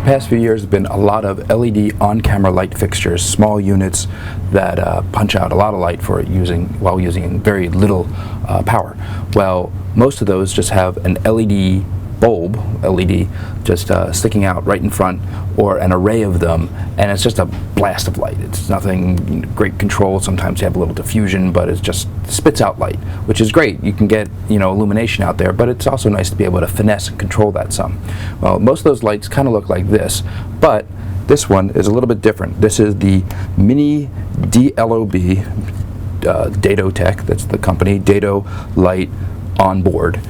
past few years, there have been a lot of LED on-camera light fixtures, small units that punch out a lot of light while using very little power. Well, most of those just have an LED bulb, LED, just sticking out right in front, or an array of them, and it's just a blast of light. It's nothing great control. Sometimes you have a little diffusion, but it just spits out light, which is great. You can get, illumination out there, but it's also nice to be able to finesse and control that some. Well, most of those lights kind of look like this, but this one is a little bit different. This is the Mini DLOB, Dedotec, that's the company, Dedolight on board,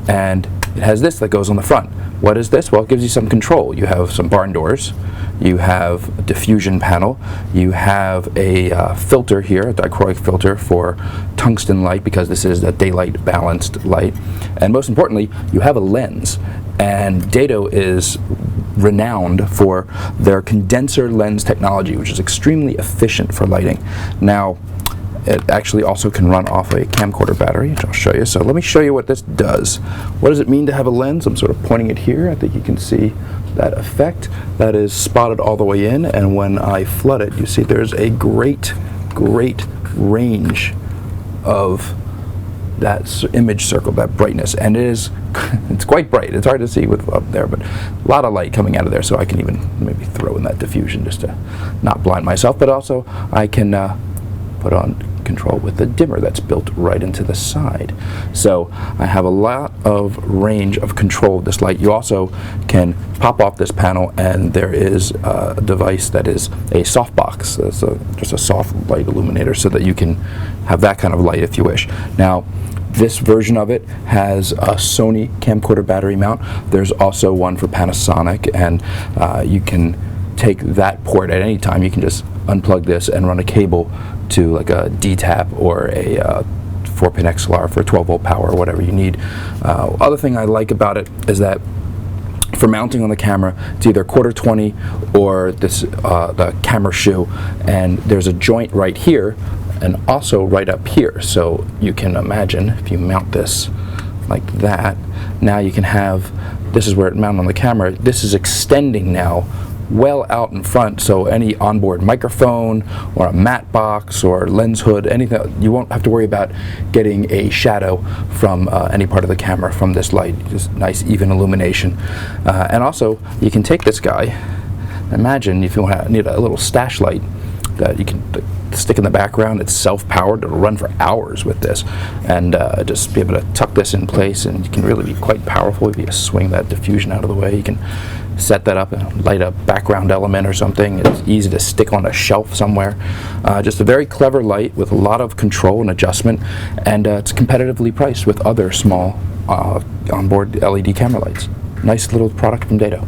and it has this that goes on the front. What is this? Well, it gives you some control. You have some barn doors, you have a diffusion panel, you have a filter here, a dichroic filter for tungsten light, because this is a daylight balanced light, and most importantly, you have a lens. And Dedo is renowned for their condenser lens technology, which is extremely efficient for lighting. Now, it actually also can run off a camcorder battery, which I'll show you. So let me show you what this does. What does it mean to have a lens? I'm sort of pointing it here. I think you can see that effect. That is spotted all the way in, and when I flood it, you see there's a great range of that image circle, that brightness, and it's quite bright. It's hard to see with up there, but a lot of light coming out of there, so I can even maybe throw in that diffusion just to not blind myself, but also I can put on control with the dimmer that's built right into the side. So I have a lot of range of control of this light. You also can pop off this panel, and there is a device that is a softbox. It's just a soft light illuminator, so that you can have that kind of light if you wish. Now, this version of it has a Sony camcorder battery mount. There's also one for Panasonic, and you can take that port at any time. You can just unplug this and run a cable to like a D-tap or a 4-pin XLR for 12-volt power, or whatever you need. Other thing I like about it is that for mounting on the camera, it's either 1/4-20 or this the camera shoe, and there's a joint right here and also right up here. So you can imagine if you mount this like that, now you can have, this is where it mounted on the camera, this is extending now well out in front, so any onboard microphone or a matte box or lens hood, anything, you won't have to worry about getting a shadow from any part of the camera from this light. Just nice even illumination. And also you can take this guy, imagine if you need a little stash light that you can stick in the background. It's self-powered. It'll run for hours with this, and just be able to tuck this in place, and you can really be quite powerful if you swing that diffusion out of the way. You can set that up and light a background element or something. It's easy to stick on a shelf somewhere. Just a very clever light with a lot of control and adjustment, and it's competitively priced with other small onboard LED camera lights. Nice little product from Dedo.